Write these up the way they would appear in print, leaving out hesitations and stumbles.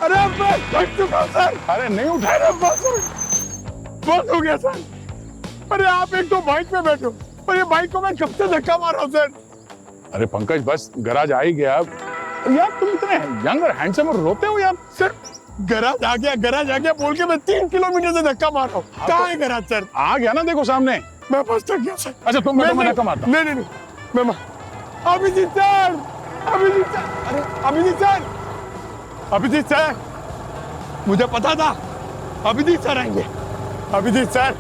अरे मैं थक चुका हूं सर। अरे नहीं उठा। अरे बस हो गया सर। अरे आप एक तो बाइक पे बैठो और ये बाइक को मैं कब से धक्का मार रहा हूँ सर। अरे पंकज बस गराज आ ही गया यार, तुम इतने यंग और हैंडसम और रोते हो यार। सर गराज आ गया बोल के मैं 3 किलोमीटर से धक्का मार रहा हूँ। कहाँ है गराज सर? आ गया ना, देखो सामने। मैं फंस तक गया सर। अच्छा तुम बैठो, मैं धक्का मारता हूं। नहीं मैं अभिजीत सर, अभिजीत सर, अरे अभिजीत सर मुझे पता था अभिजीत सर आएंगे। अभिजीत सर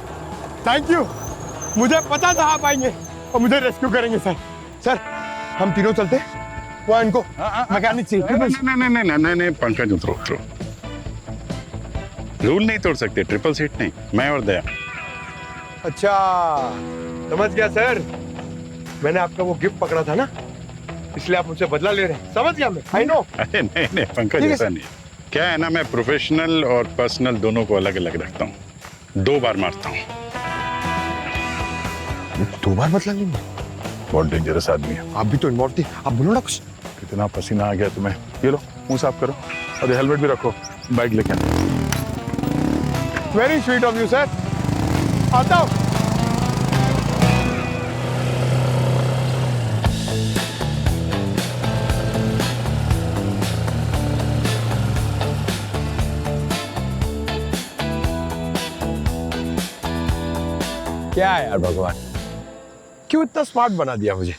थैंक यू, मुझे पता था आप आएंगे और मुझे रेस्क्यू करेंगे सर। सर हम तीनों चलते वो इनको मैकेनिक से। नहीं पंकज उतरो। रूल नहीं तोड़ सकते, ट्रिपल सीट नहीं, मैं और दया। अच्छा समझ गया सर, मैंने आपका वो गिफ्ट पकड़ा था ना, इसलिए आप मुझसे बदला ले रहे हैं। समझ गया मैं, आई नो। अरे नहीं पंकज ऐसा नहीं। क्या है ना, मैं प्रोफेशनल और पर्सनल दोनों को अलग अलग रखता हूँ। 2 बार मारता हूँ। 2 बार बदला लेंगे? बहुत डेंजरस आदमी है। आप भी तो इन्वॉल्व थे, आप बोलो ना कुछ। कितना पसीना आ गया तुम्हें। ये लो मुंह साफ करो और हेलमेट भी रखो, बाइक लेके आना। Very sweet of you sir. आता हूँ। क्या है यार भगवान, क्यों इतना स्मार्ट बना दिया मुझे?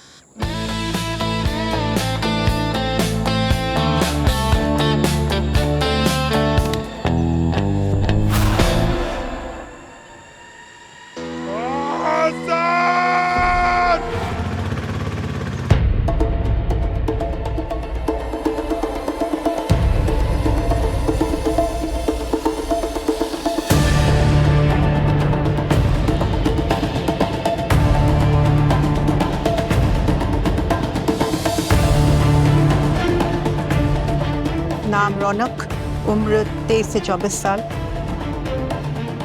नाम रौनक, उम्र 23 से 24 साल,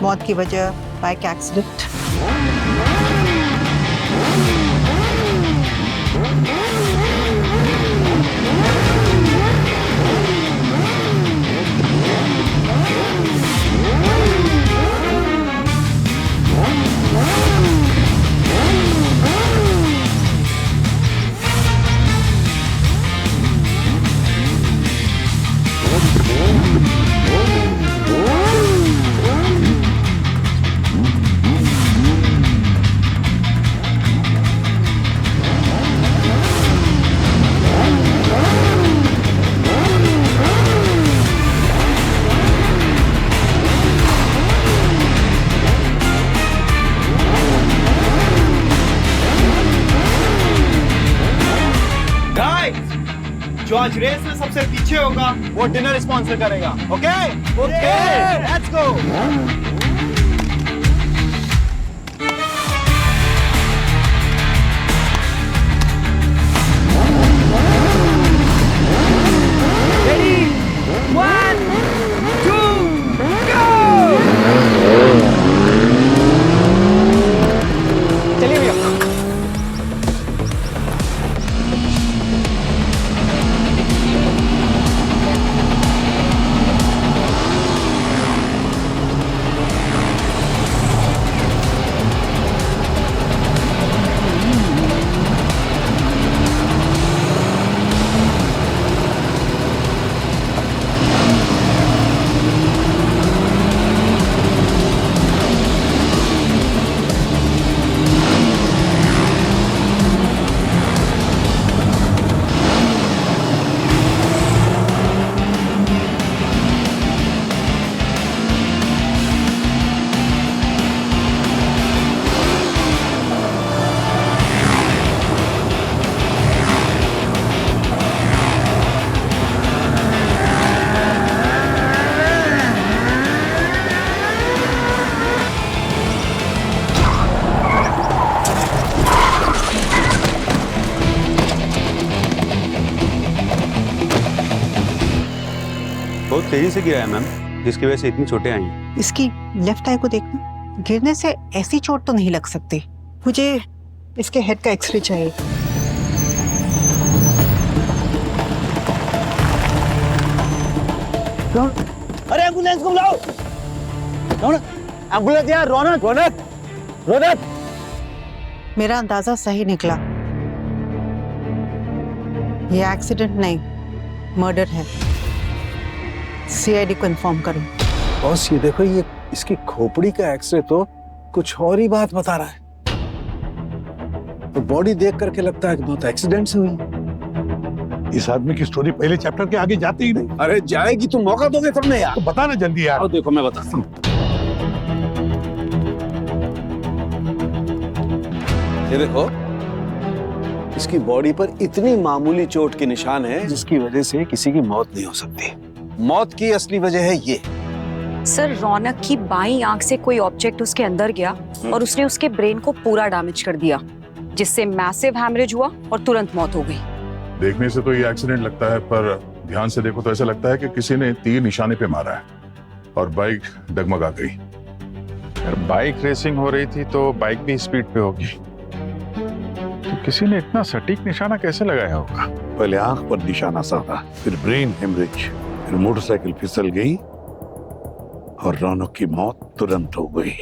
मौत की वजह बाइक एक्सीडेंट। जो आज रेस में सबसे पीछे होगा वो डिनर स्पॉन्सर करेगा। Okay okay let's go. बहुत तेजी से गिरा है मैम, जिसकी वजह से इतनी चोटें आई हैं। इसकी लेफ्ट आई को देखना, गिरने से ऐसी चोट तो नहीं लग सकती। मुझे इसके हेड का एक्सरे चाहिए। अरे एम्बुलेंस को बुलाओ। एम्बुलेंस यार, रौनक रौनक रौनक। मेरा अंदाजा सही निकला, ये एक्सीडेंट नहीं मर्डर है। सीआईडी को इन्फॉर्म करो। बॉस ये देखो, ये इसकी खोपड़ी का एक्सरे तो कुछ और ही बात बता रहा है। तो बॉडी देख करके लगता है कि बहुत एक्सीडेंट से हुई। इस आदमी की स्टोरी पहले चैप्टर के आगे जाती ही नहीं। अरे जाएगी, तुम मौका दोगे तब नहीं यार। तो बताना जल्दी यार। आओ देखो मैं बताता हूँ। ये देखो, इसकी बॉडी पर इतनी मामूली चोट के निशान है जिसकी वजह से किसी की मौत नहीं हो सकती। मौत की असली वजह है ये। सर, रौनक की बाईं आंख से कोई ऑब्जेक्ट उसके अंदर गया और उसने उसके ब्रेन को पूरा डैमेज कर दिया, जिससे मैसिव हैमरेज हुआ और तुरंत मौत हो गई। देखने से तो ये एक्सीडेंट लगता है, पर ध्यान से देखो तो ऐसा लगता है कि किसी ने तीर निशाने पे मारा है और बाइक डगमगा गई। यार बाइक रेसिंग हो रही थी तो बाइक भी स्पीड पे होगी, तो किसी ने इतना सटीक निशाना कैसे लगाया होगा? पहले आंख पर निशाना साधा, फिर ब्रेन हेमरेज, फिर मोटरसाइकिल फिसल गई और रौनक की मौत तुरंत हो गई।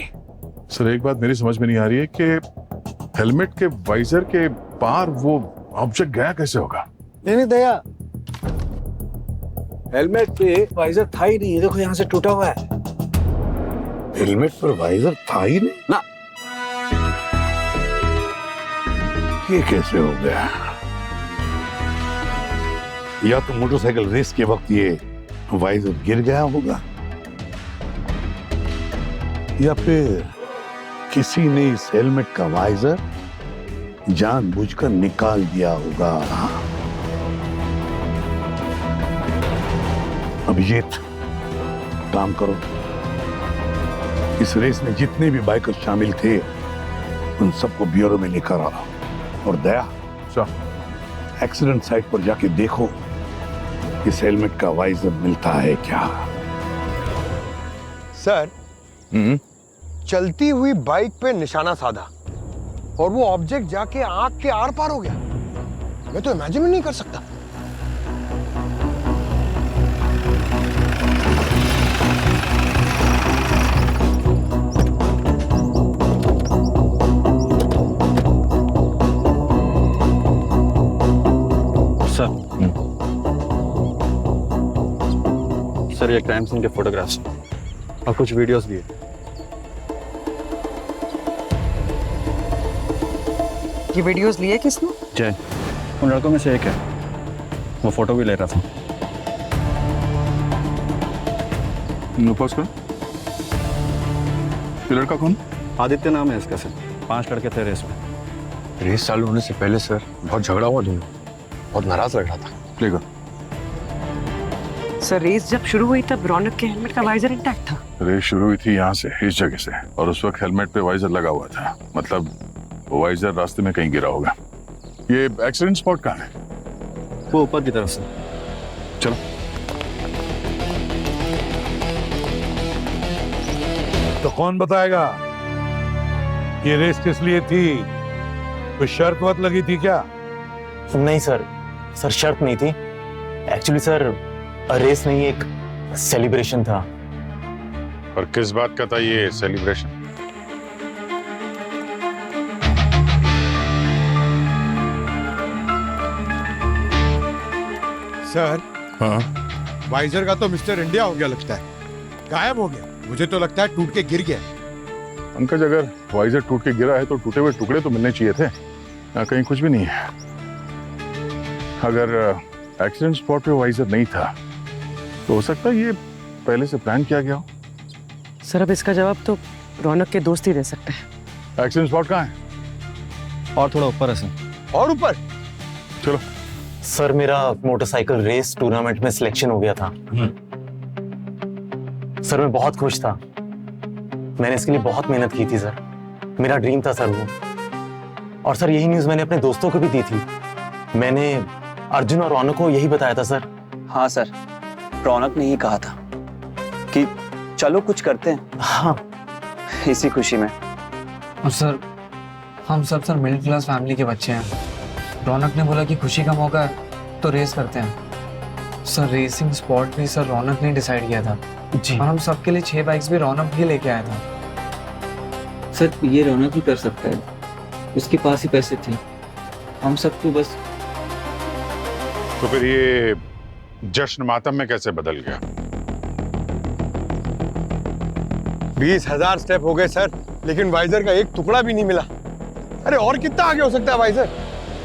सर एक बात मेरी समझ में नहीं आ रही है कि हेलमेट के वाइजर के पार वो ऑब्जेक्ट गया कैसे होगा? नहीं दया, हेलमेट पे वाइजर था ही नहीं। देखो यहाँ से टूटा हुआ है। हेलमेट पर वाइजर था ही नहीं ना। ये कैसे हो गया? या तो मोटरसाइकिल रेस के वक्त ये वाइजर गिर गया होगा, या फिर किसी ने इस हेलमेट का वाइजर जानबूझकर निकाल दिया होगा। अभिजीत, काम करो, इस रेस में जितने भी बाइकर शामिल थे उन सबको ब्यूरो में लेकर आओ। और दया, एक्सीडेंट साइट पर जाके देखो इस हेलमेट का वाइजर मिलता है क्या। सर, चलती हुई बाइक पे निशाना साधा और वो ऑब्जेक्ट जाके आंख के आर पार हो गया। मैं तो इमेजिन नहीं कर सकता। सर ये क्राइम सीन के फोटोग्राफ्स और कुछ वीडियोस भी है। ये वीडियोस लिए किसने? जय, उन लड़कों में से एक है, वो फोटो भी ले रहा था। पोस्ट कौन? ये लड़का कौन? आदित्य नाम है इसका सर। 5 लड़के थे रेस में। रेस चालू होने से पहले सर बहुत झगड़ा हुआ दोनों, बहुत नाराज लग रहा था। लेगा सर, रेस जब शुरू हुई तब रौनक के हेलमेट का वाइजर इंटैक्ट था। रेस शुरू हुई थी यहाँ से, इस जगह से, और उस वक्त हेलमेट पे वाइजर लगा हुआ था। मतलब वो वाइजर रास्ते में कहीं गिरा होगा। ये एक्सीडेंट स्पॉट कहाँ है? वो ऊपर की तरफ से। चलो। तो कौन बताएगा ये रेस किस लिए थी? कोई शर्त वत लगी थी क्या? नहीं सर, शर्त नहीं थी। एक्चुअली सर रेस नहीं, एक सेलिब्रेशन था। और किस बात का था ये सेलिब्रेशन? सर, हाँ, वाइजर का तो मिस्टर इंडिया हो गया लगता है, गायब हो गया। मुझे तो लगता है टूट के गिर गया। पंकज, अगर वाइजर टूट के गिरा है तो टूटे हुए टुकड़े तो मिलने चाहिए थे। यहाँ कहीं कुछ भी नहीं है। अगर एक्सीडेंट स्पॉट पे वाइजर नहीं था तो हो सकता है ये पहले से प्लान किया गया हो। सर, अब इसका जवाब तो रौनक के दोस्त ही दे सकते हैं। एक्सीडेंट स्पॉट कहाँ है? और थोड़ा ऊपर है सर। और ऊपर? चलो। सर मेरा मोटरसाइकिल रेस टूर्नामेंट में सिलेक्शन हो गया था। सर मैं बहुत खुश था। मैंने इसके लिए बहुत मेहनत की थी सर। मेरा ड्रीम था सर वो। और सर यही न्यूज़ मैंने अपने दोस्तों को भी दी थी। मैंने अर्जुन और रौनक को यही बताया था सर। हाँ सर, रौनक ने ही कहा था कि चलो कुछ करते हैं। हाँ, इसी खुशी में। और सर हम सब सर मिडिल क्लास फैमिली के बच्चे हैं। रौनक ने बोला कि खुशी का मौका है तो रेस करते हैं। सर रेसिंग स्पॉट भी सर रौनक ने डिसाइड किया था जी और हम सबके लिए 6 बाइक्स भी रौनक ही लेके आया था। सर ये रौनक ही कर सकता है, उसके पास ही पैसे थे, हम सबको बस। तो फिर ये जश्न मातम में कैसे बदल गया? 20,000 स्टेप हो गए सर, लेकिन वाइजर का एक टुकड़ा भी नहीं मिला। अरे और कितना आगे हो सकता है वाइजर?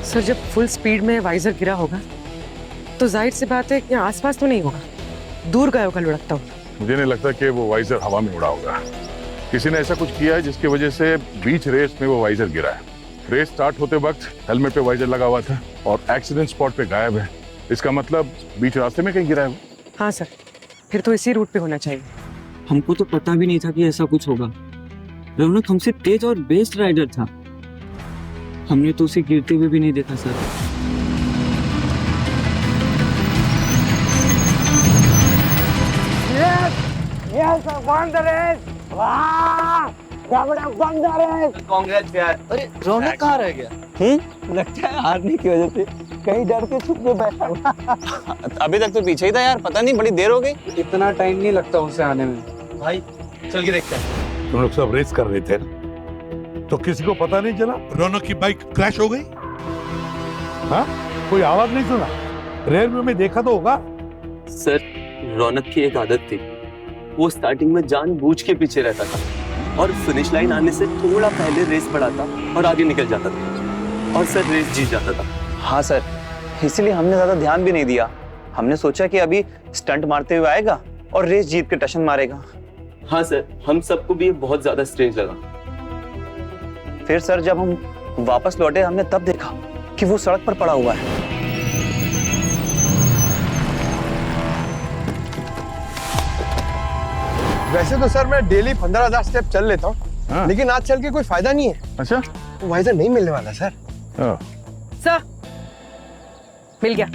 सर जब फुल स्पीड में वाइजर गिरा होगा तो जाहिर सी बात है कि आसपास तो नहीं होगा, दूर गया होगा लुढ़कता हुआ। मुझे नहीं लगता कि वो वाइजर हवा में उड़ा होगा। किसी ने ऐसा कुछ किया है जिसकी वजह से बीच रेस में वो वाइजर गिरा है। रेस स्टार्ट होते वक्त हेलमेट पे वाइजर लगा हुआ था और एक्सीडेंट स्पॉट पे गायब है। इसका मतलब बीच रास्ते में कहीं गिरा है वो। हाँ सर, फिर तो इसी रूट पे होना चाहिए। हमको तो पता भी नहीं था कि ऐसा कुछ होगा। रौनक हमसे तेज और बेस्ट राइडर था, हमने तो उसे गिरते हुए भी नहीं देखा सर। कांग्रेस यार। अरे रौनक कहाँ रह गया? लगता है हारने की वजह से कहीं डर के छुप के बैठा हुआ। अभी तक तो पीछे ही था यार, पता नहीं बड़ी देर हो गई। इतना टाइम नहीं लगता उसे आने में। भाई चल के देखते हैं। तुम लोग सब रेस कर रहे थे ना, तो किसी को पता नहीं चला रौनक की बाइक क्रैश हो गई? हाँ, कोई आवाज नहीं सुना? रेयर व्यू में देखा तो होगा। सर रौनक की एक आदत थी, वो स्टार्टिंग में जानबूझ के पीछे रहता था और फिनिश लाइन आने से थोड़ा पहले रेस बढ़ाता और आगे निकल जाता था और सर रेस जीत जाता था। हाँ सर, इसीलिए हमने ज्यादा ध्यान भी नहीं दिया। हमने सोचा कि अभी स्टंट मारते हुए आएगा और रेस जीत के टशन मारेगा। हाँ सर, हम सबको भी ये बहुत ज्यादा स्ट्रेंज लगा। फिर सर जब हम वापस लौटे हमने तब देखा कि वो सड़क पर पड़ा हुआ है। वैसे तो सर मैं डेली 15,000 स्टेप चल लेता हूँ, लेकिन आज चल के कोई फायदा नहीं है। अच्छा, वाइजर नहीं मिलने वाला सर। सर मिल गया।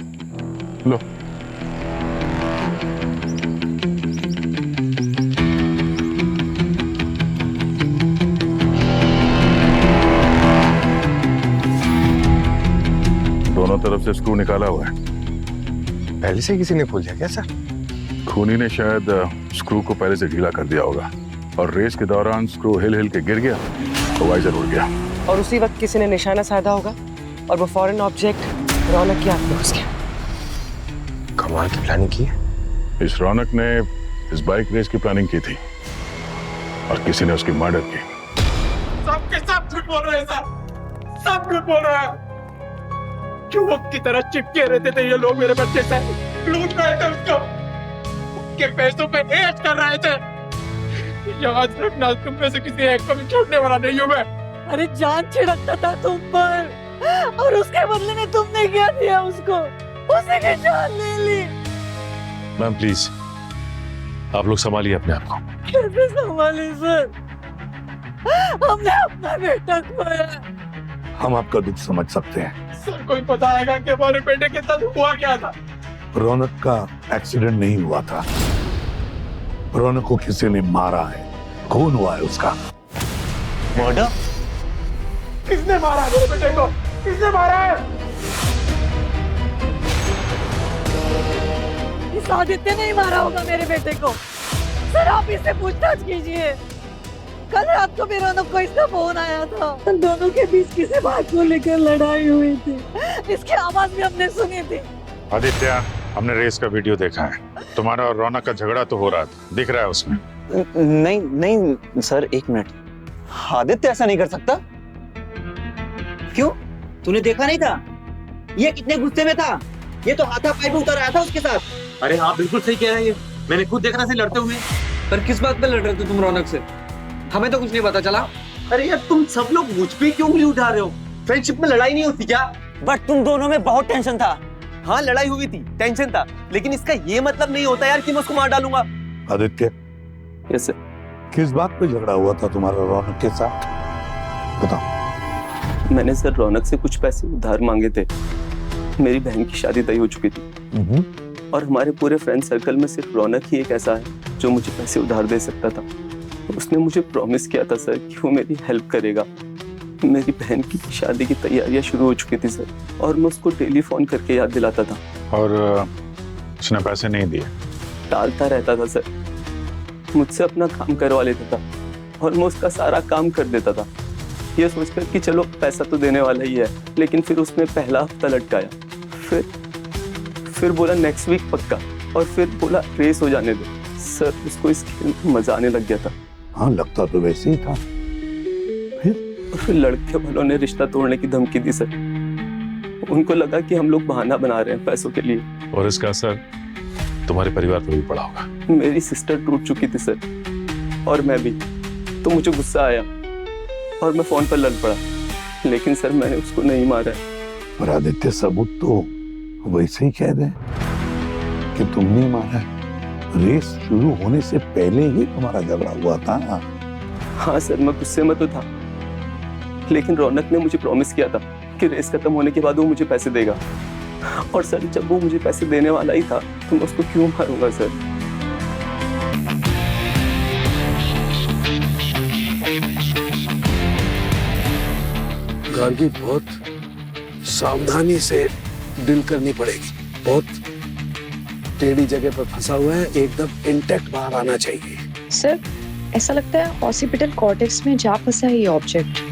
लो दोनों तरफ से स्क्रू निकाला हुआ है। पहले से किसी ने खोल दिया क्या सर? खूनी ने शायद स्क्रू को पहले से ढीला कर दिया होगा और रेस के दौरान स्क्रू हिल हिल के गिर गया तो वाइजर उड़ गया। और उसी वक्त किसी ने निशाना साधा होगा और वो फौरन ऑब्जेक्ट रौनक की आंख में घुस गया। कमाल की प्लानिंग की है। इस रौनक ने इस बाइक रेस की प्लानिंग की थी और किसी ने उसकी मर्डर की। सबके सब झूठ बोल रहे हैं सर, सब झूठ बोल रहे हैं। चुम्बक की तरह चिपके रहते थे ये लोग मेरे बच्चे से, लूट रहे थे उसको, उनके पैसों पे ऐश कर रहे थे। याद रखना, तुम में से किसी एक को भी छोड़ने वाला नहीं हूँ मैं। अरे जान छिड़कता था तुम पर और उसके बदले में तुमने क्या दिया उसको? उसी की जान ले ली। मैम प्लीज आप लोग संभालिए अपने आप को। कैसे संभाली सर? हमने अपना बेटा खोया। हम आपका दुख समझ सकते हैं। सर कोई बताएगा कि हमारे बेटे के साथ हुआ क्या था? रौनक का एक्सीडेंट नहीं हुआ था, रौनक को किसी ने मारा है, खून हुआ है उसका। मर्डर? किसने मारा मेरे बेटे को? किसने मारा है? इस आदित्य ने ही मारा होगा मेरे बेटे को। सर आप इससे पूछताछ कीजिए। कल रात को भी रौनक को इसका फोन आया था, दोनों के बीच किसी बात को लेकर लड़ाई हुई थी, इसकी आवाज भी हमने सुनी थी। आदित्य, हमने रेस का वीडियो देखा है, तुम्हारा और रौनक का झगड़ा तो हो रहा था, दिख रहा है उसमें। नहीं नहीं सर, एक मिनट, आदित्य ऐसा नहीं कर सकता। क्यों? तूने देखा नहीं था? ये कितने गुस्से में था, ये तो हाथापाई पे उतर आया था उसके साथ। अरे हाँ बिल्कुल सही कह रहे हैं, मैंने खुद देखा था लड़ते हुए। पर किस बात पे लड़ रहे थे तुम रौनक से? हमें तो कुछ नहीं पता चला। अरे यार तुम सब लोग मुझ पे क्यों उंगली उठा रहे हो? फ्रेंडशिप में लड़ाई नहीं होती क्या? बट तुम दोनों में बहुत टेंशन था। हाँ लड़ाई हुई थी, टेंशन था, लेकिन इसका ये मतलब नहीं होता यार कि मैं उसको मार डालूंगा। Aditya, yes sir. किस बात पे झगड़ा हुआ था तुम्हारा रौनक के साथ? बताओ। मैंने सर रौनक से कुछ पैसे उधार मांगे थे। मेरी बहन की शादी तय हो चुकी थी और हमारे पूरे फ्रेंड सर्कल में सिर्फ रौनक ही एक ऐसा है जो मुझे पैसे उधार दे सकता था। उसने मुझे प्रॉमिस किया था सर कि वो मेरी हेल्प करेगा। मेरी बहन की शादी की तैयारियां शुरू हो चुकी थी सर और मैं उसको डेली फोन करके याद दिलाता था। और उसने पैसे नहीं दिए? टालता रहता था सर, मुझसे अपना काम करवा लेता था और मैं उसका सारा काम कर देता था, ये सोचकर कि चलो पैसा तो देने वाला ही है। लेकिन फिर उसने पहला हफ्ता लटकाया, फिर बोला नेक्स्ट वीक पक्का, और फिर बोला रेस हो जाने दो। सर उसको इस खेल में मजा आने लग गया था। हाँ, लगता तो वैसे ही था। फिर लड़के वालों ने रिश्ता तोड़ने की धमकी दी सर। उनको लगा कि हम लोग बहाना बना रहे हैं पैसों के लिए। और इसका असर तुम्हारे परिवार पर भी पड़ा होगा। मेरी सिस्टर टूट चुकी थी सर, और मैं भी। तो मुझे गुस्सा आया और मैं फोन पर लड़ पड़ा, लेकिन सर मैंने उसको नहीं मारा। पर आदित्य, सबूत तो वैसे ही कह रहे हैं कि तुमने मारा है। रेस शुरू होने से पहले ही तुम्हारा झगड़ा हुआ था। हाँ सर, मैं गुस्से में तो था, लेकिन रौनक ने मुझे प्रॉमिस किया था कि रेस खत्म होने के बाद वो मुझे पैसे देगा। और सर जब वो मुझे पैसे देने वाला ही था तो मैं उसको क्यों मारूंगा सर? गार्गी, बहुत सावधानी से डील करनी पड़ेगी। बहुत टेढ़ी जगह पर फंसा हुआ है, एकदम इंटैक्ट बाहर आना चाहिए। सर ऐसा लगता है ऑसिपिटल कॉर्टेक्स में जा फंसा है ये ऑब्जेक्ट।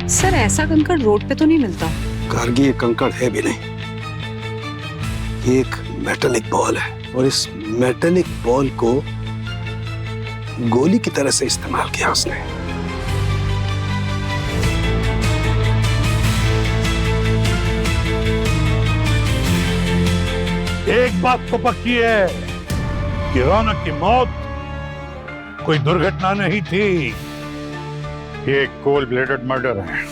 सर ऐसा कंकड़ रोड पे तो नहीं मिलता। गार्गी, ये कंकड़ है भी नहीं, ये एक मेटालिक बॉल है, और इस मेटालिक बॉल को गोली की तरह से इस्तेमाल किया उसने। एक बात तो पक्की है कि रौनक की मौत कोई दुर्घटना नहीं थी, ये कोल्ड ब्लेडेड मर्डर है।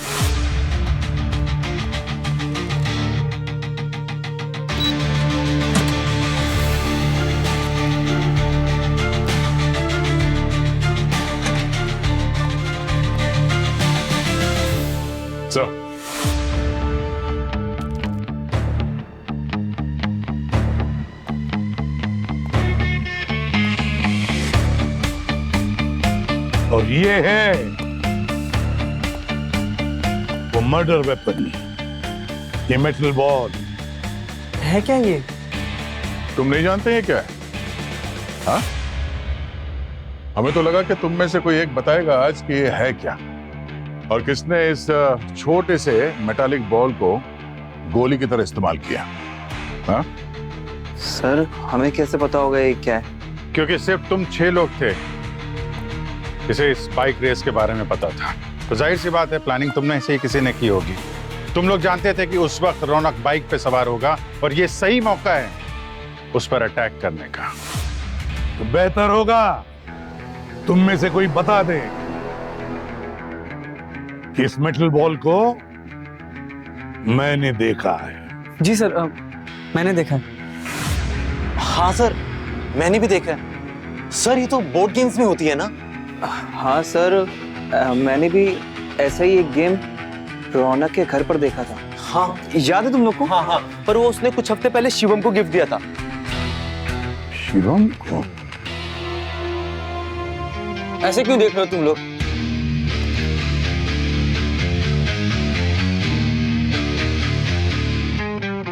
और ये है वो मर्डर वेपन, ये मेटल बॉल है। क्या ये? तुम नहीं जानते हैं क्या है? हाँ? हमें तो लगा कि तुम में से कोई एक बताएगा आज कि ये है क्या, और किसने इस छोटे से मेटालिक बॉल को गोली की तरह इस्तेमाल किया। हाँ? सर हमें कैसे पता होगा ये क्या है? क्योंकि सिर्फ तुम 6 लोग थे जिसे इस बाइक रेस के बारे में पता था, तो जाहिर सी बात है प्लानिंग तुमने से ही किसी ने की होगी। तुम लोग जानते थे कि उस वक्त रौनक बाइक पे सवार होगा और ये सही मौका है उस पर अटैक करने का। तो बेहतर होगा तुम में से कोई बता दे कि इस मेटल बॉल को मैंने देखा है। जी सर, मैंने देखा। हाँ सर, मैंने भी देखा है। सर ये तो बोर्ड गेम्स में होती है ना? हाँ सर, मैंने भी ऐसा ही एक गेम रौनक के घर पर देखा था। हाँ याद है तुम लोग को? हाँ हाँ, पर वो उसने कुछ हफ्ते पहले शिवम को गिफ्ट दिया था। शिवम को? ऐसे क्यों देख रहे हो तुम लोग?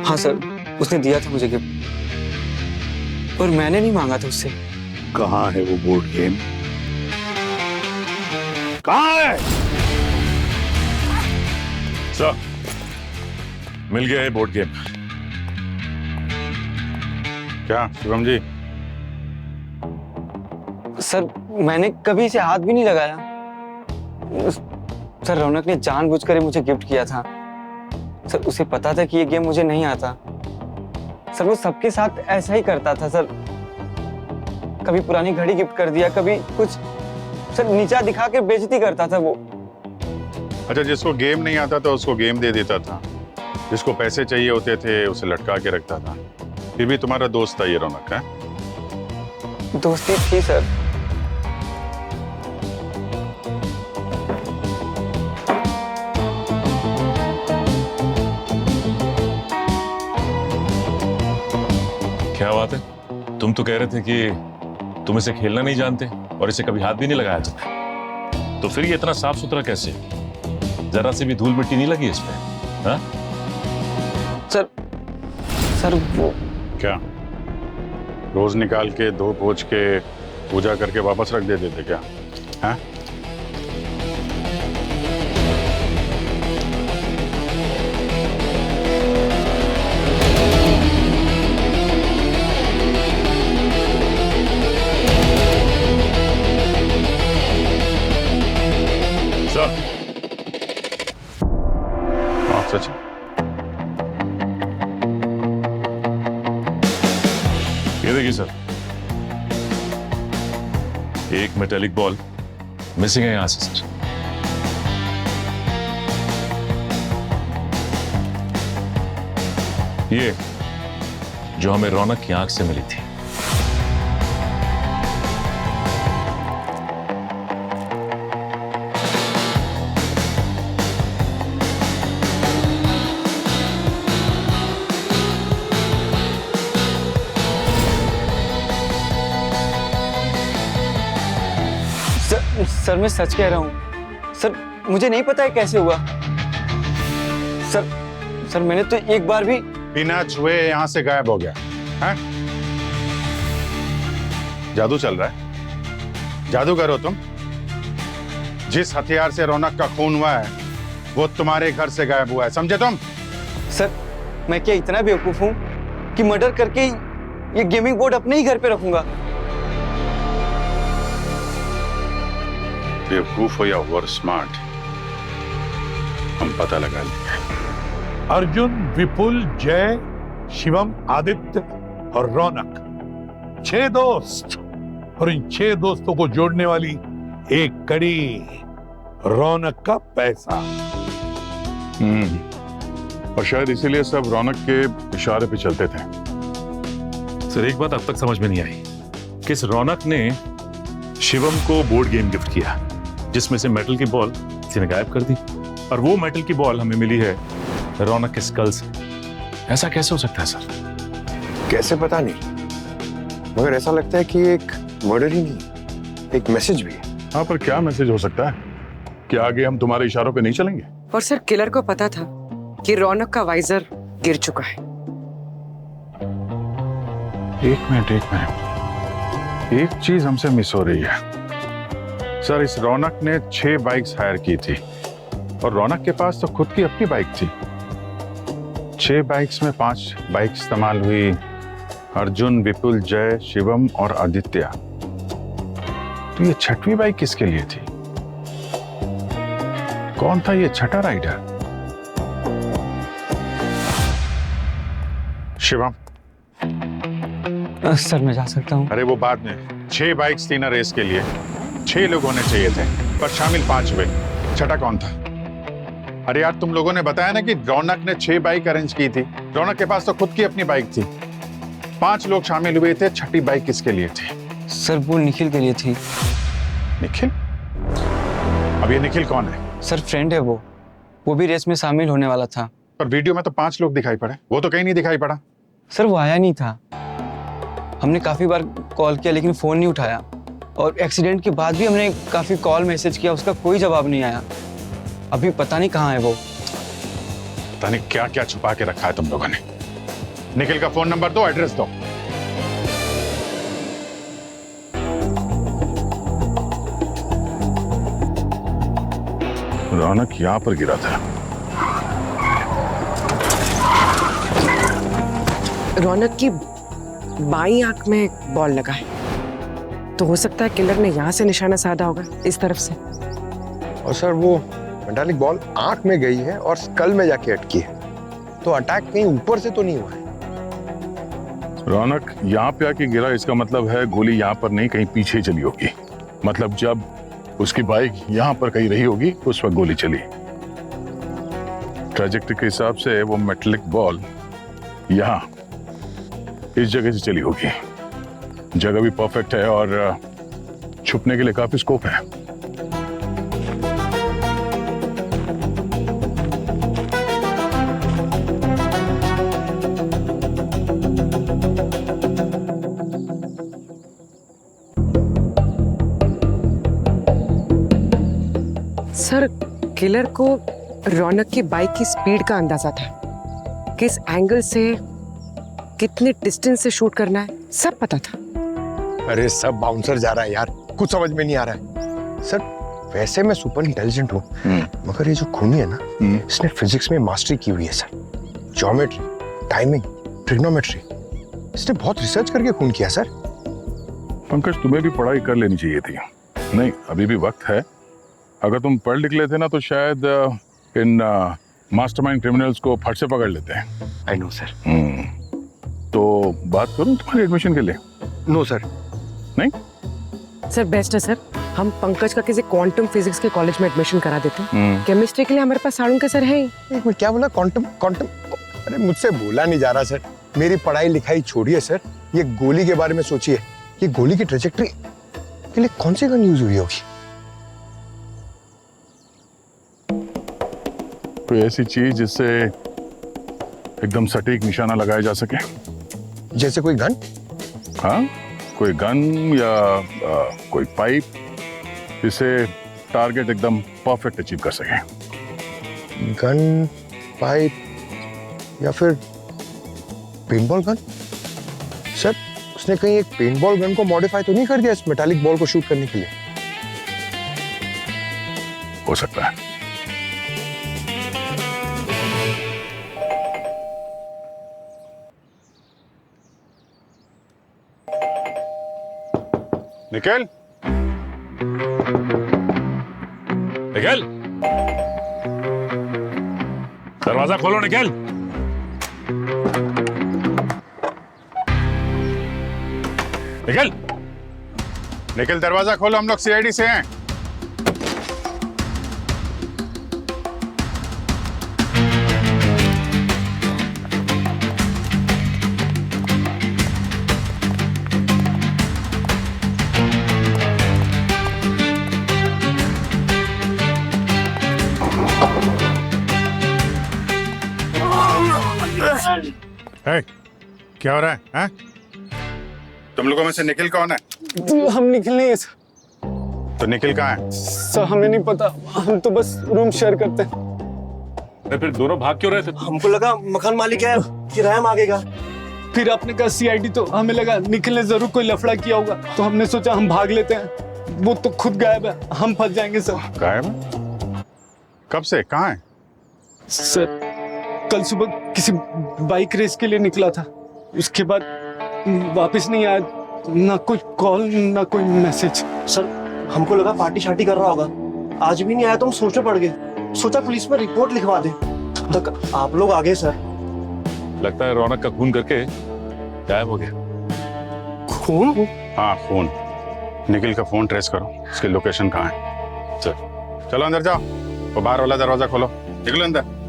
हाँ सर, उसने दिया था मुझे गिफ्ट, पर मैंने नहीं मांगा था उससे। कहाँ है वो बोर्ड गेम? कहाँ है? सर, मिल गया है बोर्ड गेम। क्या शिवम जी? सर मैंने कभी इसे हाथ भी नहीं लगाया। सर रौनक ने जानबूझकर मुझे गिफ्ट किया था। सर उसे पता था कि ये गेम मुझे नहीं आता। सर वो सबके साथ ऐसा ही करता था सर। कभी पुरानी घड़ी गिफ्ट कर दिया, कभी कुछ। सर नीचा दिखा के बेइज्जती करता था वो। अच्छा, जिसको गेम नहीं आता था उसको गेम दे देता था, जिसको पैसे चाहिए होते थे उसे लटका के रखता था। फिर भी तुम्हारा दोस्त था ये रौनक, है? दोस्ती थी सर। क्या बात है? तुम तो कह रहे थे कि तुम इसे खेलना नहीं जानते और इसे कभी हाथ भी नहीं लगाया तुमने। तो फिर ये इतना साफ सुथरा कैसे? जरा से भी धूल मिट्टी नहीं लगी इस पे? हाँ? सर वो क्या रोज निकाल के धो पोंछ के पूजा करके वापस रख देते थे क्या? हाँ? सच ये देखिए सर, एक मेटेलिक बॉल मिसिंग है यहां से सर। ये जो हमें रौनक की आंख से मिली थी। सर मैं सच कह रहा हूँ सर, मुझे नहीं पता है कैसे हुआ। सर मैंने तो एक बार भी बिना छुए यहां से गायब हो गया है? जादू चल रहा है? जादू करो तुम? जिस हथियार से रौनक का खून हुआ है वो तुम्हारे घर से गायब हुआ है, समझे तुम? सर मैं क्या इतना बेवकूफ हूँ कि मर्डर करके ये गेमिंग बोर्ड अपने ही घर पे रखूंगा? बेवकूफ हो या ओवर स्मार्ट, हम पता लगा लेंगे। अर्जुन, विपुल, जय, शिवम, आदित्य और रौनक, 6 दोस्त, और इन 6 दोस्तों को जोड़ने वाली एक कड़ी, रौनक का पैसा। और शायद इसीलिए सब रौनक के इशारे पे चलते थे। सर एक बात अब तक समझ में नहीं आई, किस रौनक ने शिवम को बोर्ड गेम गिफ्ट किया जिसमें से मेटल की बॉल किसी ने गायब कर दी, और वो मेटल की बॉल हमें मिली है रौनक के स्कल से। ऐसा कैसे हो सकता है सर? कैसे पता नहीं, मगर ऐसा लगता है कि एक मर्डर ही नहीं, एक मैसेज भी है। हाँ, पर क्या मैसेज हो सकता है कि आगे हम तुम्हारे इशारों पे नहीं चलेंगे? और सर किलर को पता था कि रौनक का वाइजर गिर चुका है। एक मिनट, एक चीज हमसे मिस हो रही है सर। इस रौनक ने 6 बाइक्स हायर की थी और रौनक के पास तो खुद की अपनी बाइक थी। 6 बाइक्स में 5 बाइक इस्तेमाल हुई, अर्जुन, विपुल, जय, शिवम और आदित्य। तो ये 6वीं बाइक किसके लिए थी? कौन था ये 6ठा राइडर? शिवम, सर मैं जा सकता हूँ? अरे वो बाद में। 6 बाइक्स थी ना रेस के लिए, 6 लोग होने चाहिए थे पर शामिल 5 हुए। 6ठा कौन था? अरे यार तुम लोगों ने बताया ना कि रौनक ने 6 बाइक अरेंज की थी। रौनक के पास तो खुद की अपनी बाइक थी। 5 लोग शामिल हुए थे, 6ठी बाइक किसके लिए थी? सर वो निखिल के लिए थी। निखिल? अब ये निखिल कौन है? सर फ्रेंड है वो भी रेस में शामिल होने वाला था। पर वीडियो में तो 5 लोग दिखाई पड़े, वो तो कहीं नहीं दिखाई पड़ा। सर वो आया नहीं था, हमने काफी बार कॉल किया लेकिन फोन नहीं उठाया, और एक्सीडेंट के बाद भी हमने काफी कॉल मैसेज किया, उसका कोई जवाब नहीं आया। अभी पता नहीं कहाँ है वो। पता नहीं क्या क्या छुपा के रखा है तुम लोगों ने। निखिल का फोन नंबर दो, एड्रेस दो। रौनक यहां पर गिरा था। रौनक की बाईं आंख में बॉल लगा है, तो हो सकता है किलर ने यहाँ से निशाना साधा होगा, इस तरफ से। और सर वो मेटालिक बॉल आंख में गई है और स्कल में जाके अटकी है, तो अटैक कहीं ऊपर से तो नहीं हुआ है। रौनक यहाँ पे आके गिरा, इसका मतलब है गोली यहाँ पर नहीं कहीं पीछे चली होगी। मतलब जब उसकी बाइक यहाँ पर कहीं रही होगी उस वक्त गोली चली। ट्रैजेक्टरी के हिसाब से वो मेटलिक बॉल यहाँ इस जगह से चली होगी। जगह भी परफेक्ट है और छुपने के लिए काफी स्कोप है। सर, किलर को रौनक की बाइक की स्पीड का अंदाजा था, किस एंगल से कितने डिस्टेंस से शूट करना है, सब पता था। अरे सब बाउंसर जा रहा है यार, कुछ समझ में नहीं आ रहा है। सर वैसे मैं सुपर इंटेलिजेंट हूँ, मगर ये जो खूनी है ना, इसने फिजिक्स में मास्टरी की हुई है सर। ज्योमेट्री, टाइमिंग, ट्रिग्नोमेट्री, इसने बहुत रिसर्च करके खून किया सर। पंकज, तुम्हें भी पढ़ाई कर लेनी चाहिए थी। नहीं, अभी भी वक्त है। अगर तुम पढ़ लिख लेते ना तो शायद इन मास्टरमाइंड क्रिमिनल्स को फट से पकड़ लेते हैं। I know sir. तो बात करूं तुम्हारी एडमिशन के लिए? No sir. नहीं सर बेस्ट है सर, हम पंकज का किसी क्वांटम फिजिक्स के कॉलेज में एडमिशन करा देते हैं। केमिस्ट्री के लिए हमारे पास साड़ू का सर है ही। एक मिनट, क्या बोला? Quantum quantum? अरे मुझसे बोला नहीं जा रहा सर। मेरी पढ़ाई लिखाई छोड़िए सर, ये गोली के बारे में सोचिए। ये गोली की ट्रेजेक्टरी के लिए कौन सी गन यूज हुई होगी? कोई ऐसी चीज जिससे एकदम सटीक निशाना लगाया जा सके। जैसे कोई गन? हाँ, कोई गन या कोई पाइप, जिससे टारगेट एकदम परफेक्ट अचीव कर सके। गन, पाइप या फिर पेंटबॉल गन? सर उसने कहीं एक पेंटबॉल गन को मॉडिफाई तो नहीं कर दिया इस मेटालिक बॉल को शूट करने के लिए? हो सकता है। निखिल, निखिल, दरवाजा खोलो निखिल। निखिल, निखिल दरवाजा खोलो, हम लोग सीआईडी से हैं। है, क्या हो रहा है? तुम लोगों में से निखिल कौन है? हम निखिल नहीं है सर। तो निखिल कहाँ है? सर हमें नहीं पता, हम तो बस रूम शेयर करते हैं। फिर दोनों भाग क्यों रहे थे? हमको लगा मकान मालिक है, किराया मांगेगा। फिर आपने कहा सीआईडी, तो हमें लगा निखिल ने जरूर कोई लफड़ा किया होगा, तो हमने सोचा हम भाग लेते हैं। वो तो खुद गायब है, हम फंस जाएंगे सर। गायब है? कब से? कहाँ है? सर कल सुबह किसी बाइक रेस के लिए निकला था, उसके बाद वापस नहीं आया, ना कोई कॉल ना कोई मैसेज। सर हमको लगा पार्टी शार्टी कर रहा होगा, आज भी नहीं आया तो हम सोचे पड़ गए, सोचा पुलिस में रिपोर्ट लिखवा दे। तक आप लोग आ गए सर। लगता है रौनक का खून करके गायब हो गया। खून? हाँ खून। निखिल का फोन ट्रेस करो, उसकी लोकेशन कहाँ है। चलो अंदर जाओ, वो बाहर वाला दरवाजा खोलो, निकलो अंदर।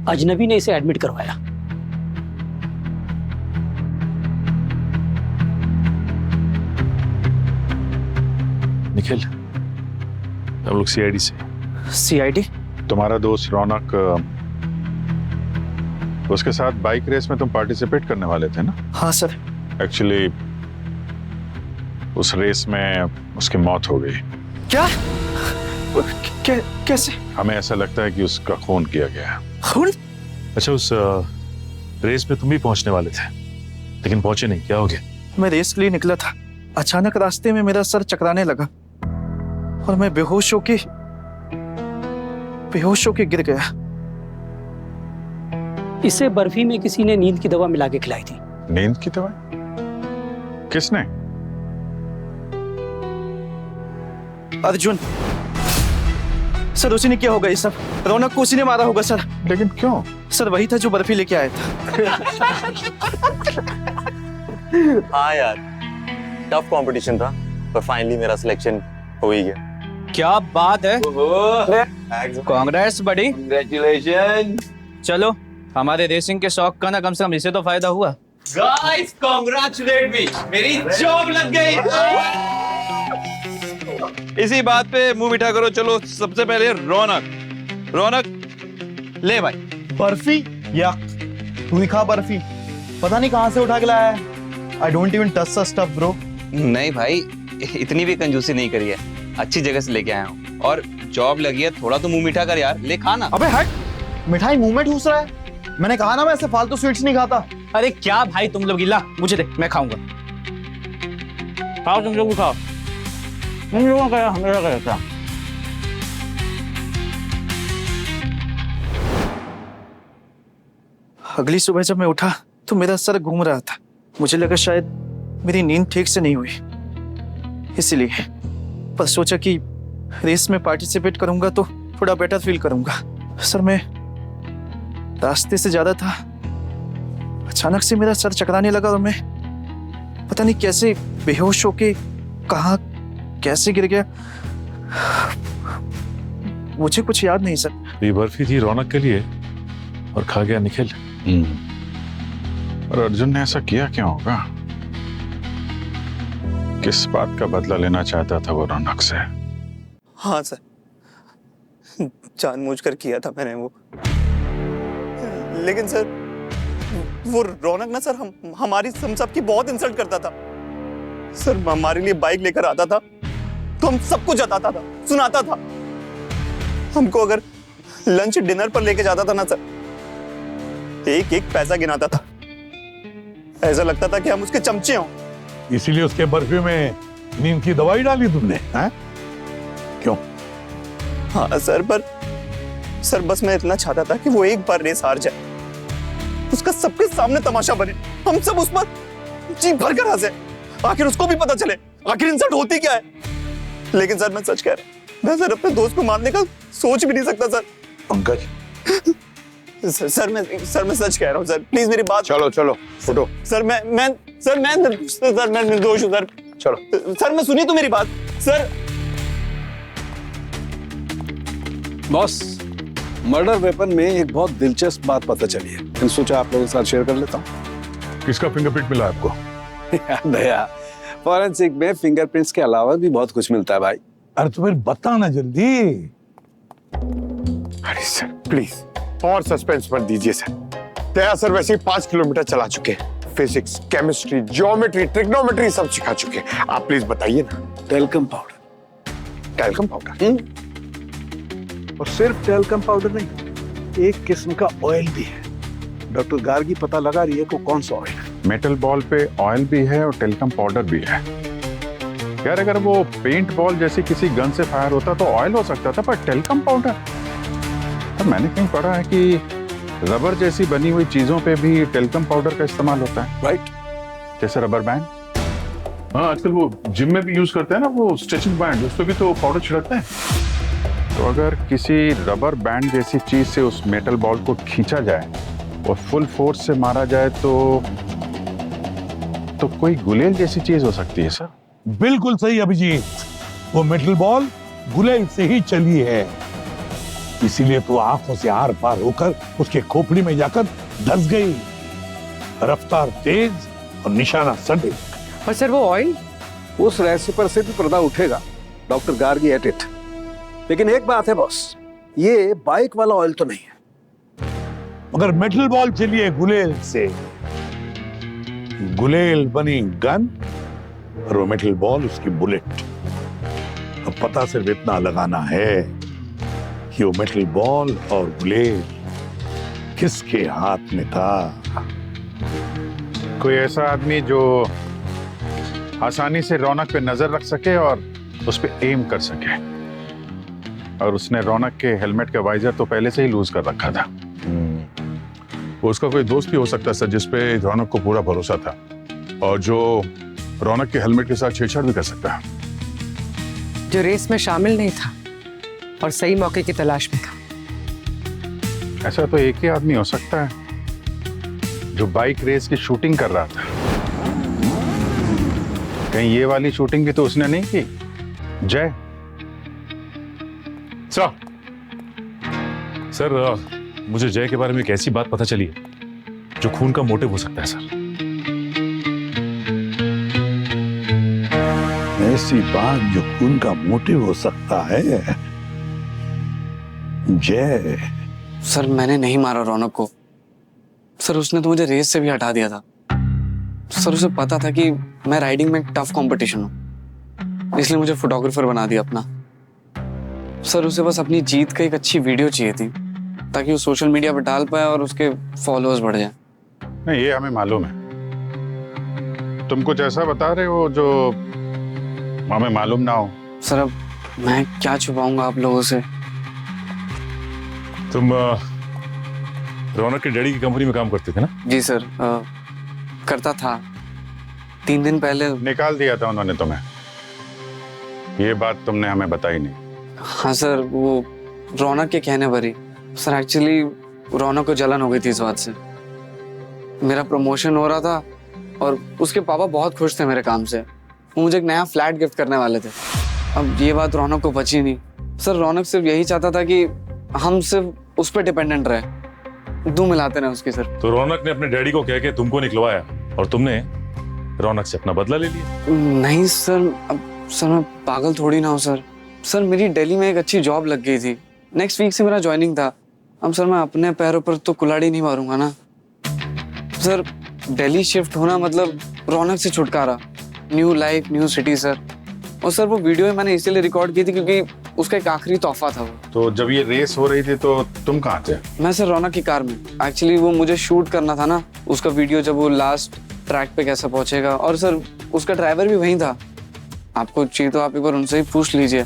अजनबी ने इसे एडमिट करवाया। निखिल, हम लोग सीआईडी से। सीआईडी? तुम्हारा दोस्त रौनक, उसके साथ बाइक रेस में तुम पार्टिसिपेट करने वाले थे ना? हाँ सर। एक्चुअली उस रेस में उसकी मौत हो गई। क्या? कैसे? हमें ऐसा लगता है कि उसका खून किया गया है। खून? अच्छा, उस रेस में तुम भी पहुंचने वाले थे लेकिन पहुंचे नहीं, क्या हो गया? मैं रेस के लिए निकला था, अचानक रास्ते में मेरा सर चकराने लगा और मैं बेहोश होके गिर गया। इसे बर्फी में किसी ने नींद की दवा मिला के खिलाई थी। नींद की दवा? किसने? अर्जुन। सर उसी ने किया होगा ये सब, रौनक को उसी ने मारा होगा सर। लेकिन क्यों? सर वही था जो बर्फी लेके आया था। हाँ यार, टफ कंपटीशन था पर फाइनली मेरा सिलेक्शन हो ही गया। क्या बात है। कांग्रेस बड़ी, कंग्रेचुलेशन। चलो हमारे रेसिंग के शौक का ना कम से कम इसे तो फायदा हुआ। गाइस कांग्रेचुलेट मी, मेरी जॉब लग गई। इसी बात पे मुंह मीठा करो। चलो सबसे पहले रौनक। रौनक ले भाई। बर्फी या तू ही खा बर्फी, पता नहीं कहां से उठा के लाया है। I don't even touch the stuff bro. नहीं भाई, इतनी भी कंजूसी नहीं करी है, अच्छी जगह से लेके आया हूँ। और जॉब लगी है, थोड़ा तो मुंह मीठा कर यार, ले खा ना। अबे हट, मिठाई मुंह में ठूस रहा है। मैंने कहा ना मैं ऐसे फालतू स्वीट्स नहीं खाता। अरे क्या भाई तुम लोग, गिला मुझे दे, मैं खाऊंगा। खाओ तुम लोग भी खाओ। तुम लोगों का हमेशा का रहता। अगली सुबह जब मैं उठा तो मेरा सर घूम रहा था। मुझे लगा शायद मेरी नींद ठीक से नहीं हुई, इसलिए बस सोचा कि रेस में पार्टिसिपेट करूंगा तो थोड़ा बेटर फील करूंगा। सर मैं रास्ते से ज्यादा था, अचानक से मेरा सर चकराने लगा और मैं पता नहीं कैसे बेहोश होके कहाँ कैसे गिर गया, मुझे कुछ याद नहीं सर। ये बर्फी थी रौनक के लिए और खा गया निखिल। और अर्जुन ने ऐसा किया क्यों होगा? किस बात का बदला लेना चाहता था वो रौनक से? हाँ सर, जानबूझकर किया था मैंने वो। लेकिन सर वो रौनक ना सर हम सबकी बहुत इंसल्ट करता था सर। हमारे लिए बाइक लेकर आता था तो हम सबको जताता था, सुनाता था। हमको अगर लंच डिनर पर लेके जाता था ना सर, एक एक पैसा गिनाता था। ऐसा लगता था कि हम उसके चमचे हों। इसीलिए उसके बर्फी में नींद की दवाई डाली तुमने, हैं? क्यों? हाँ सर, पर सर बस मैं इतना चाहता था कि वो एक बार रेस हार जाए, उसका सबके सामने तमाशा बने, हम सब उस पर जी भर कर हंसे, आखिर उसको भी पता चले आखिर इंसल्ट होती क्या है। लेकिन सर मैं सच कह रहा हूं, मैं सर अपने दोस्त को मारने का सोच भी नहीं सकता सर। पंकज सर मैं सच कह रहा हूँ सर, प्लीज मेरी बात। चलो चलो उठो। सर मैं निर्दोष हूँ सर। चलो सर मैं सुनी तो मेरी बात सर। बॉस, मर्डर वेपन में एक बहुत दिलचस्प बात पता चली है, मैंने सोचा आप लोगों के साथ शेयर कर लेता हूँ। किसका फिंगरप्रिंट मिला आपको? दया, फॉरेंसिक में फिंगरप्रिंट्स के अलावा भी बहुत कुछ मिलता है भाई। अरे तुम्हें बताना जल्दी। अरे सर प्लीज और सस्पेंस मत दीजिए सर। दया सर वैसे ही 5 किलोमीटर चला चुके हैं, फिजिक्स, केमिस्ट्री, ज्योमेट्री, ट्रिग्नोमेट्री सब सिखा चुके हैं। आप प्लीज बताइए ना। Talcum powder. Talcum powder? और सिर्फ टेल्कम पाउडर नहीं, एक किस्म का ऑयल भी है। डॉक्टर गार्गी पता लगा रही है को कौन सा ऑयल है। मेटल बॉल पे ऑयल भी है और टेल्कम पाउडर भी है। यार अगर वो पेंट बॉल जैसी किसी गन से फायर होता तो ऑयल हो सकता था, पर टेल्कम पाउडर? तो मैंने कहीं पढ़ा है कि रबर जैसी बनी हुई चीजों पे भी टेल्कम पाउडर का इस्तेमाल होता है, राइट? जैसे रबर बैंड। हाँ, आजकल वो जिम में भी यूज करते हैं ना, वो स्ट्रेचिंग बैंड, उस पर भी तो पाउडर छिड़कते हैं। तो अगर किसी रबर बैंड जैसी चीज से उस मेटल बॉल को खींचा जाए और फुल फोर्स से मारा जाए तो कोई गुलेल जैसी चीज हो सकती है सर। बिल्कुल सही अभिजीत, वो मेटल बॉल गुलेल से ही चली है, इसीलिए तो आंखों से आर पार होकर उसके खोपड़ी में जाकर धंस गई। रफ्तार तेज और निशाना सटीक। और सर वो ऑयल? उस रहस्य पर से भी पर्दा उठेगा, डॉक्टर गार्गी एट इट। लेकिन एक बात है बॉस, ये बाइक वाला ऑयल तो नहीं है। मगर मेटल बॉल चलिए गुलेल से, गुलेल बनी गन और वो मेटल बॉल उसकी बुलेट। अब पता सिर्फ इतना लगाना है कि वो मेटल बॉल और गुलेल किसके हाथ में था। कोई ऐसा आदमी जो आसानी से रौनक पे नजर रख सके और उस पे एम कर सके। और उसने रौनक के हेलमेट का वाइजर तो पहले से ही लूज कर रखा था। वो उसका कोई दोस्त भी हो सकता सर, जिसपे रौनक को पूरा भरोसा था और जो रौनक के हेलमेट के साथ छेड़छाड़ भी कर सकता है। जो रेस में शामिल नहीं था और सही मौके की तलाश में था। ऐसा तो एक ही आदमी हो सकता है जो बाइक रेस की शूटिंग कर रहा था। कहीं ये वाली शूटिंग भी तो उसने नहीं की? जय सर, सर मुझे जय के बारे में एक ऐसी बात पता चली है जो खून का मोटिव हो सकता है सर। ऐसी बात जो खून का मोटिव हो सकता है? जय। सर मैंने नहीं मारा रौनक को। सर उसने तो मुझे रेस से भी हटा दिया था। सर उसे पता था कि मैं राइडिंग में एक टफ कंपटीशन हूँ, इसलिए मुझे फोटोग्राफर बना दिया अपना। सर उसे बस अपनी जीत का एक अच्छी वीडियो चाहिए थी ताकि वो सोशल मीडिया पर डाल पाए और उसके फॉलोअर्स बढ़ जाए। नहीं, ये हमें मालूम है। तुम कुछ ऐसा बता रहे हो जो हमें मालूम ना हो। सर अब मैं क्या छुपाऊंगा आप लोगों से। तुम रौनक के डैडी की कंपनी में काम करते थे ना? जी सर, करता था। 3 दिन पहले निकाल दिया था उन्होंने तुम्हें। ये बात तुमने हमें बताई नहीं। हाँ सर, वो रौनक के कहने पर ही। सर एक्चुअली रौनक को जलन हो गई थी इस बात से। मेरा प्रमोशन हो रहा था और उसके पापा बहुत खुश थे मेरे काम से। वो मुझे एक नया फ्लैट गिफ्ट करने वाले थे। अब ये बात रौनक को बची नहीं। सर रौनक सिर्फ यही चाहता था कि हम सिर्फ उस पर डिपेंडेंट रहे, दो मिलाते रहे उसकी। सर तो रौनक ने अपने डैडी को कह के तुमको निकलवाया और तुमने रौनक से अपना बदला ले लिया? नहीं सर, अब सर मैं पागल थोड़ी ना हूँ सर। सर मेरी दिल्ली में एक अच्छी जॉब लग गई थी, नेक्स्ट वीक से मेरा ज्वाइनिंग था। अब सर मैं अपने पैरों पर तो कुल्हाड़ी नहीं मारूंगा ना। सर दिल्ली शिफ्ट होना मतलब रौनक से छुटकारा, new life, new city sir. और सर वो वीडियो मैंने इसीलिए रिकॉर्ड की थी क्योंकि उसका एक आखिरी तोहफा था वो। तो जब ये रेस हो रही थी तो तुम कहाँ थे? मैं सर रौनक की कार में। एक्चुअली वो मुझे शूट करना था ना उसका वीडियो, जब वो लास्ट ट्रैक पे कैसे पहुंचेगा। और सर उसका ड्राइवर भी वहीं था। आपको चाहिए तो आप एक बार उनसे ही पूछ लीजिए।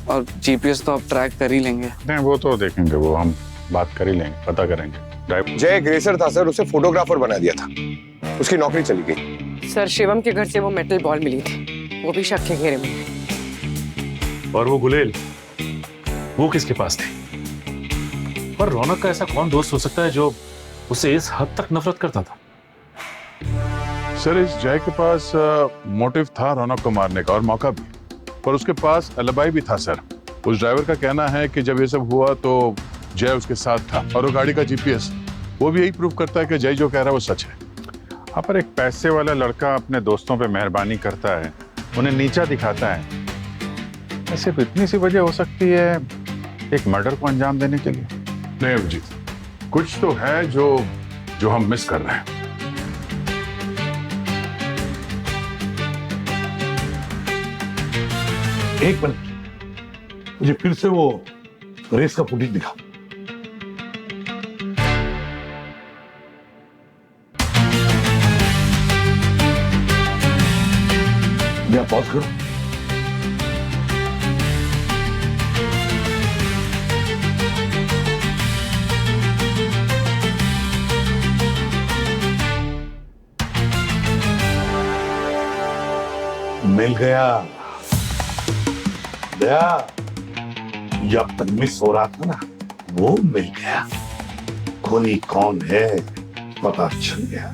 और जीपीएस तो आप ट्रैक कर ही लेंगे। नहीं, वो तो देखेंगे, वो हम बात कर ही लेंगे, पता करेंगे। जय एक रेसर था सर, उसे फोटोग्राफर बना दिया था, उसकी नौकरी चली गई। सर शिवम के घर से वो मेटल बॉल मिली थी, वो भी शक के घेरे में। और वो गुलेल, वो किसके पास थी? पर रौनक का ऐसा कौन दोस्त हो सकता है जो उसे इस हद तक नफरत करता था? सर इस जय के पास मोटिव था रौनक को मारने का और मौका भी, पर उसके पास अलिबाई भी था सर। उस ड्राइवर का कहना है कि जब ये सब हुआ तो जय उसके साथ था और वो गाड़ी का जीपीएस वो भी यही प्रूव करता है कि जय जो कह रहा है वो सच है। हाँ, पर एक पैसे वाला लड़का अपने दोस्तों पे मेहरबानी करता है, उन्हें नीचा दिखाता है, सिर्फ इतनी सी वजह हो सकती है एक मर्डर को अंजाम देने के लिए? नहीं अभिजीत, कुछ तो है जो हम मिस कर रहे हैं। एक मिनट, मुझे फिर से वो रेस का फुटेज दिखा। या पॉज करो। मिल गया दया, जब तक मिस हो रहा था ना वो मिल गया। खूनी कौन है पता चल गया।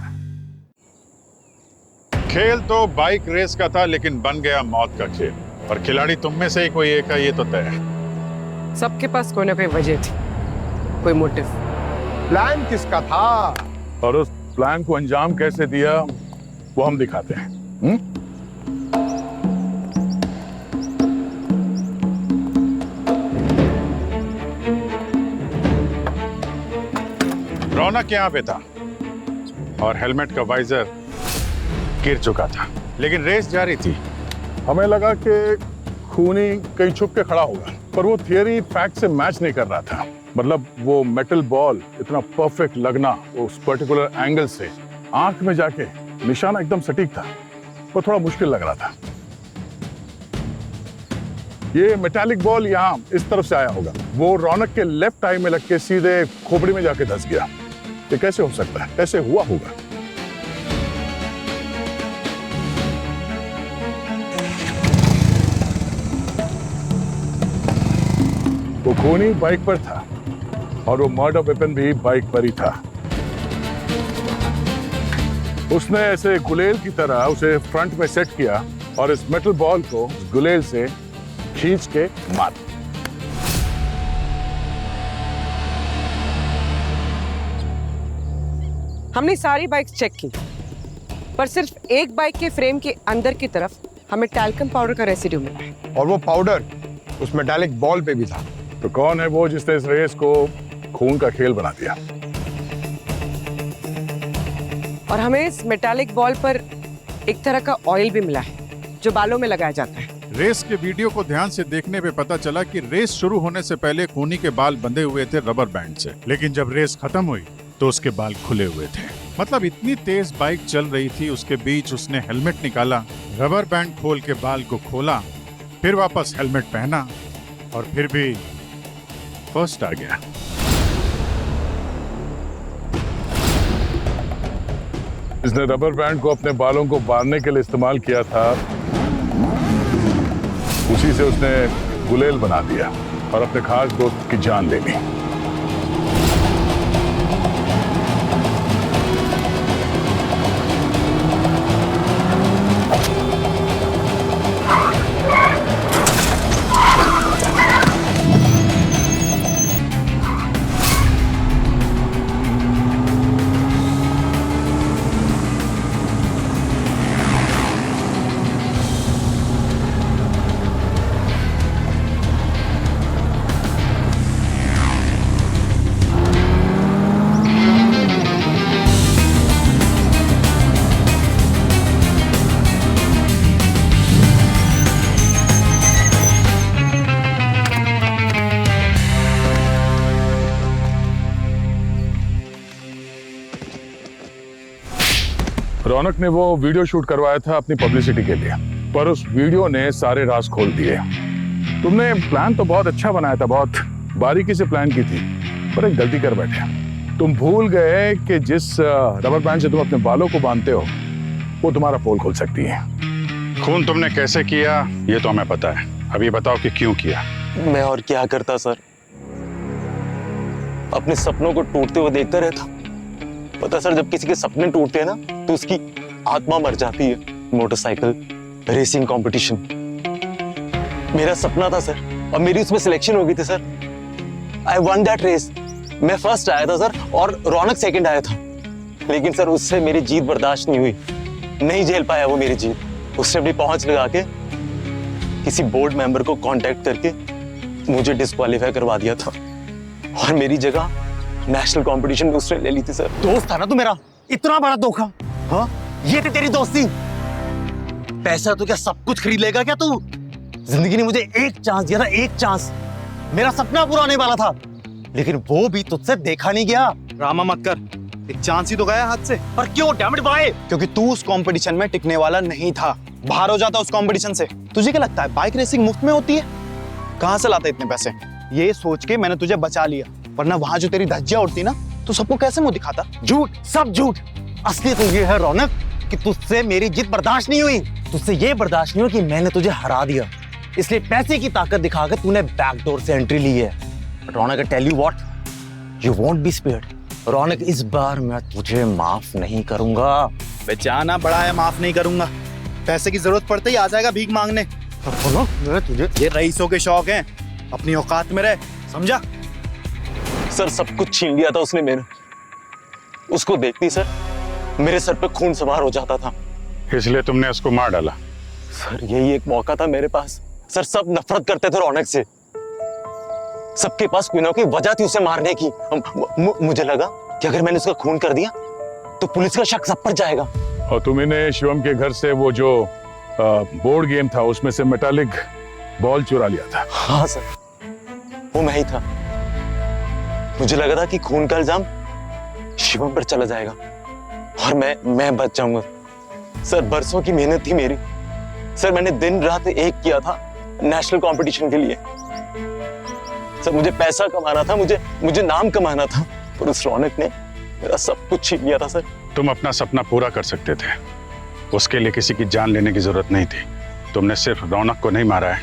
खेल तो बाइक रेस का था लेकिन बन गया मौत का खेल, और खिलाड़ी तुम में से ही कोई एक है, ये तो तय है। सबके पास कोई ना कोई वजह थी, कोई मोटिव। प्लान किसका था और उस प्लान को अंजाम कैसे दिया वो हम दिखाते हैं। रौनक यहाँ पे था और हेलमेट का वाइजर गिर चुका था, लेकिन रेस जारी थी। हमें लगा कि खूनी कहीं छुप के खड़ा होगा, पर वो थियरी फैक्ट से मैच नहीं कर रहा था। मतलब वो मेटल बॉल इतना परफेक्ट लगना, उस पर्टिकुलर एंगल से आंख में जाके निशाना एकदम सटीक था, वो थोड़ा मुश्किल लग रहा था। ये मेटालिक बॉल यहाँ इस तरफ से आया होगा, वो रौनक के लेफ्ट आई में लग के सीधे खोपड़ी में जाके धंस गया। ये कैसे हो सकता है, कैसे हुआ होगा? वो खूनी बाइक पर था और वो मर्डर वेपन भी बाइक पर ही था। उसने ऐसे गुलेल की तरह उसे फ्रंट में सेट किया और इस मेटल बॉल को गुलेल से खींच के मार। हमने सारी बाइक्स चेक की, पर सिर्फ एक बाइक के फ्रेम के अंदर की तरफ हमें टैल्कम पाउडर का रेसिड्यू मिला है। और वो पाउडर उस मेटालिक बॉल पे भी था। तो कौन है वो जिसने इस रेस को खून का खेल बना दिया? और हमें इस मेटालिक बॉल पर एक तरह का ऑयल भी मिला है जो बालों में लगाया जाता है। रेस के वीडियो को ध्यान से देखने पे पता चला कि रेस शुरू होने से पहले खूनी के बाल बंधे हुए थे रबर बैंड से, लेकिन जब रेस खत्म हुई तो उसके बाल खुले हुए थे। मतलब इतनी तेज बाइक चल रही थी, उसके बीच उसने हेलमेट निकाला, रबर बैंड खोल के बाल को खोला, फिर वापस हेलमेट पहना और फिर भी फर्स्ट आ गया। इसने रबर बैंड को अपने बालों को बांधने के लिए इस्तेमाल किया था, उसी से उसने गुलेल बना दिया और अपने खास दोस्त की जान ले ली। रौनक ने वो वीडियो शूट करवाया था अपनी पब्लिसिटी के लिए, पर उस वीडियो ने सारे राज खोल दिए। तुमने प्लान तो बहुत अच्छा बनाया था, बहुत बारीकी से प्लान की थी, पर एक गलती कर बैठे। तुम भूल गए कि जिस रबर बैंड से तुम अपने बालों को बांधते हो वो तुम्हारा पोल खोल सकती है। खून तुमने कैसे किया ये तो हमें पता है, अब ये बताओ कि क्यों किया। मैं और क्या करता सर, अपने सपनों को टूटते हुए देखता रहता। पता सर, जब किसी के सपने टूटते हैं ना तो उसकी आत्मा मर जाती है। मोटरसाइकिल रेसिंग कंपटीशन मेरा सपना था सर, और मेरी उसमें सिलेक्शन हो गई थी sir. I won that race. मैं फर्स्ट आया था सर और रौनक सेकंड आया था, लेकिन सर उससे मेरी जीत बर्दाश्त नहीं हुई, नहीं झेल पाया वो मेरी जीत। उसने अपनी पहुंच लगा के किसी बोर्ड मेंबर को कांटेक्ट करके मुझे डिस्क्वालीफाई करवा दिया था, और मेरी जगह नेशनल कंपटीशन में उसने ले ली थी सर। दोस्त था ना तू मेरा, इतना बड़ा धोखा। हाँ, ये थी तेरी दोस्ती। पैसा तो क्या सब कुछ खरीद लेगा क्या तू? जिंदगी ने मुझे एक चांस दिया था, एक चांस। मेरा सपना पूरा होने वाला था, लेकिन वो भी तुझसे देखा नहीं गया। ड्रामा मत कर, एक चांस ही तो गया हाथ से। पर क्यों डैम इट बॉय? क्योंकि तू उस कंपटीशन में टिकने वाला नहीं था, बाहर हो जाता उस कंपटीशन से। तुझे क्या लगता है बाइक रेसिंग मुफ्त में होती है? कहां से लाता इतने पैसे? ये सोच के मैंने तुझे बचा लिया, वरना वहां जो तेरी धज्जियां उड़ती ना तो सबको कैसे मुंह दिखाता। झूठ, सब झूठ। असली तो ये है रौनक कि तुझसे मेरी जीत बर्दाश्त नहीं हुई। तुझसे ये बर्दाश्त नहीं हुई कि मैंने तुझे हरा दिया, इसलिए पैसे की ताकत दिखाकर तूने बैकडोर से एंट्री ली है। Raunak, I tell you what, you won't be spared. Raunak, इस बार मैं तुझे माफ नहीं करूंगा। बेचाना बड़ा है, माफ नहीं करूंगा। पैसे की जरूरत पड़ते ही आ जाएगा भीख मांगने। तुझे ये रईसों के शौक हैं, अपनी औकात में रह, समझा? सर, सब कुछ छीन लिया था उसने मेरे। उसको देखती सर मेरे सर पे खून सवार हो जाता था, इसलिए तुमने उसको मार डाला। सर, यही एक मौका था मेरे पास। सर, सब नफरत करते थे रौनक से, सबके पास कोई ना कोई वजह थी उसे मारने की। मुझे लगा कि अगर मैंने उसका खून कर दिया तो पुलिस का शक सब पर जाएगा। और तुमने शिवम के घर से वो जो बोर्ड गेम था उसमें से मेटालिक बॉल चुरा लिया था। हाँ सर, वो मैं ही था। मुझे लगा था कि खून का इल्जाम शिवम पर चला जाएगा और मैं बच जाऊंगा। सर, बरसों की मेहनत थी मेरी। सर, मैंने दिन रात एक किया था नेशनल कंपटीशन के लिए। सर, मुझे पैसा कमाना था, मुझे नाम कमाना था, पर उस रौनक ने मेरा सब कुछ छीन लिया था। सर, तुम अपना सपना पूरा कर सकते थे, उसके लिए किसी की जान लेने की जरूरत नहीं थी। तुमने सिर्फ रौनक को नहीं मारा है,